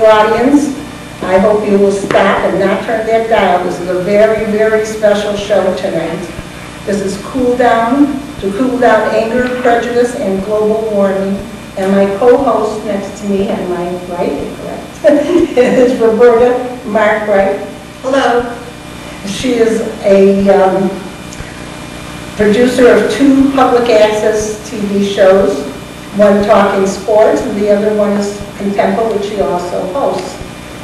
audience, I hope you will stop and not turn that dial. This is a very, very special show tonight. This is Cool Down, to cool down anger, prejudice, and global warming. And my co-host next to me on my right, correct, is Roberta Markwright. Hello. She is a producer of 2 public access TV shows, one talking sports and the other one is Contempo, which she also hosts.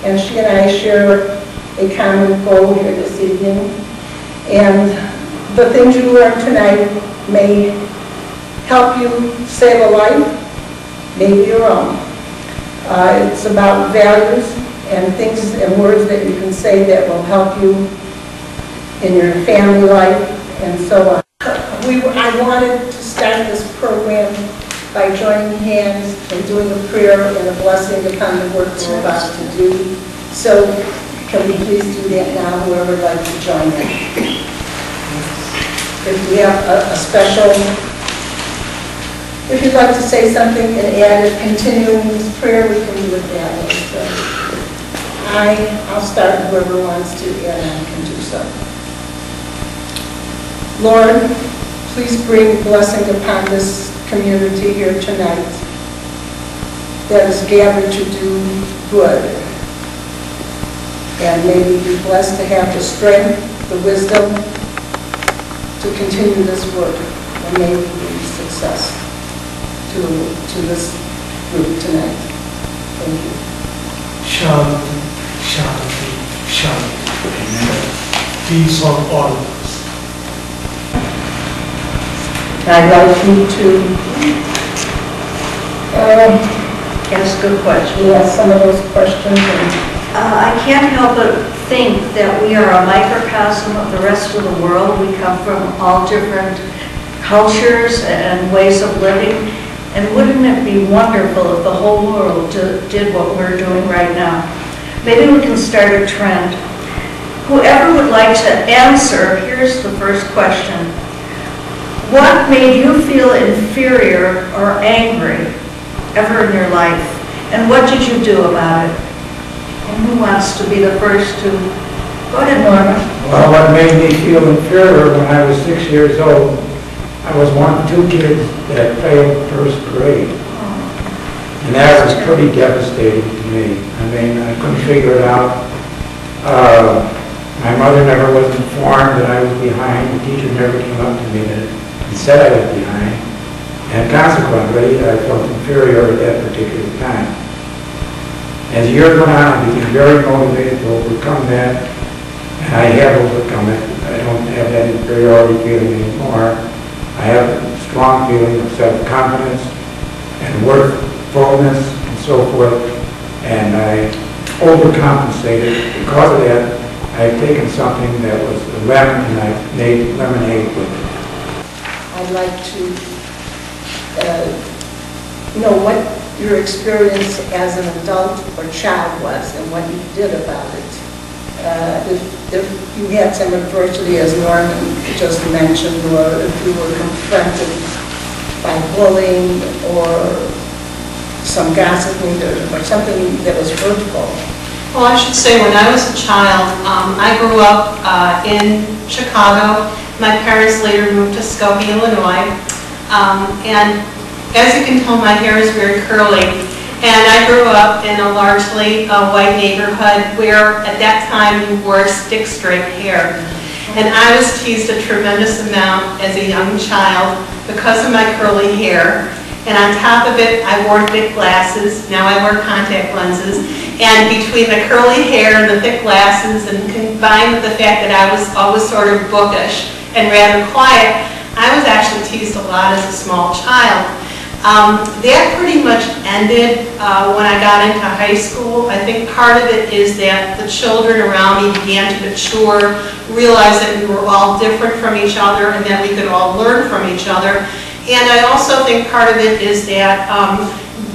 And she and I share a common goal here this evening. And the things you learn tonight may help you save a life, maybe your own. It's about values and things and words that you can say that will help you in your family life and so on. I wanted to start this program by joining hands and doing a prayer and a blessing upon the work we're about to do. So can we please do that now, whoever would like to join in? If we have a special, if you'd like to say something and add it, continuing this prayer, we can do it that way. So I'll start, whoever wants to add on can do so. Lord, please bring blessing upon this community here tonight that is gathered to do good. And may we be blessed to have the strength, the wisdom to continue this work. And may we be success to this group tonight. Thank you. Shanti, Shanti, Shanti. Amen. Peace on all of us. I'd like you to ask a question. Yes, some of those questions. I can't help but think that we are a microcosm of the rest of the world. We come from all different cultures and ways of living. And wouldn't it be wonderful if the whole world did what we're doing right now? Maybe we can start a trend. Whoever would like to answer, here's the first question. What made you feel inferior or angry ever in your life? And what did you do about it? And who wants to be the first to? Go ahead, Norma. Well, what made me feel inferior when I was 6 years old, I was one of 2 kids that failed first grade. And that was pretty devastating to me. I mean, I couldn't figure it out. My mother never was informed that I was behind. The teacher never came up to me and said I was behind. And consequently, I felt inferior at that particular time. As the years went on, I became very motivated to overcome that. And I have overcome it. I don't have that inferiority feeling anymore. I have a strong feeling of self-confidence and worthfulness and so forth, and I overcompensated. Because of that, I've taken something that was a lemon and I've made lemonade with it. I'd like to know what your experience as an adult or child was and what you did about it. If you had some adversity, as Norman just mentioned, or if you were confronted by bullying or some gossiping or something that was hurtful. Well, I should say when I was a child, I grew up in Chicago. My parents later moved to Skokie, Illinois. And as you can tell, my hair is very curly. And I grew up in a largely white neighborhood where at that time you wore stick straight hair. And I was teased a tremendous amount as a young child because of my curly hair. And on top of it, I wore thick glasses. Now I wear contact lenses. And between the curly hair and the thick glasses, and combined with the fact that I was always sort of bookish and rather quiet, I was actually teased a lot as a small child. That pretty much ended when I got into high school. I think part of it is that the children around me began to mature, realize that we were all different from each other and that we could all learn from each other. And I also think part of it is that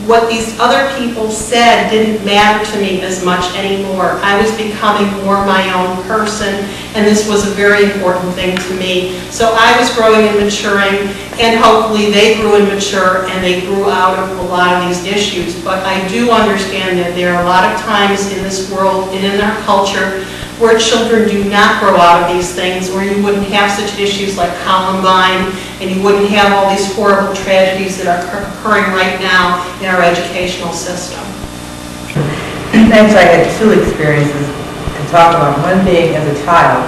what these other people said didn't matter to me as much anymore. I was becoming more my own person, and this was a very important thing to me. So I was growing and maturing, and hopefully they grew and mature, and they grew out of a lot of these issues. But I do understand that there are a lot of times in this world and in our culture where children do not grow out of these things, or you wouldn't have such issues like Columbine, and you wouldn't have all these horrible tragedies that are occurring right now in our educational system. Actually, I had two experiences to talk about. One being as a child,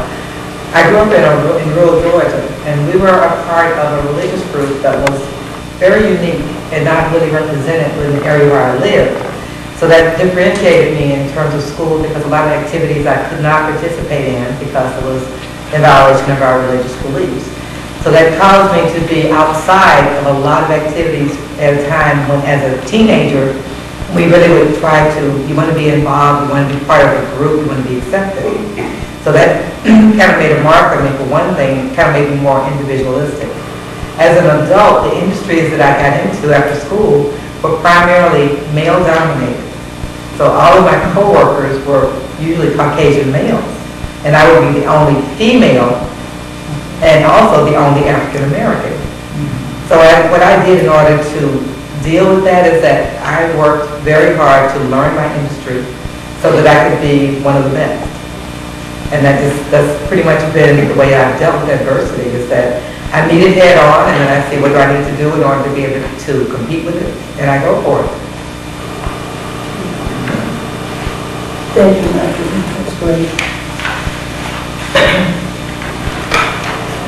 I grew up in rural Georgia, and we were a part of a religious group that was very unique and not really represented in the area where I lived. So that differentiated me in terms of school, because a lot of activities I could not participate in because it was in violation of our religious beliefs. So that caused me to be outside of a lot of activities at a time when, as a teenager, we really would try to, you want to be involved, you want to be part of a group, you want to be accepted. So that kind of made a mark on me for one thing, kind of made me more individualistic. As an adult, the industries that I got into after school were primarily male-dominated. So all of my coworkers were usually Caucasian males, and I would be the only female and also the only African American. So what I did in order to deal with that is that I worked very hard to learn my industry so that I could be one of the best. And that's pretty much been the way I've dealt with adversity, is that I meet it head on, and then I see what do I need to do in order to be able to compete with it, and I go for it. Thank you, Marjorie. That's great.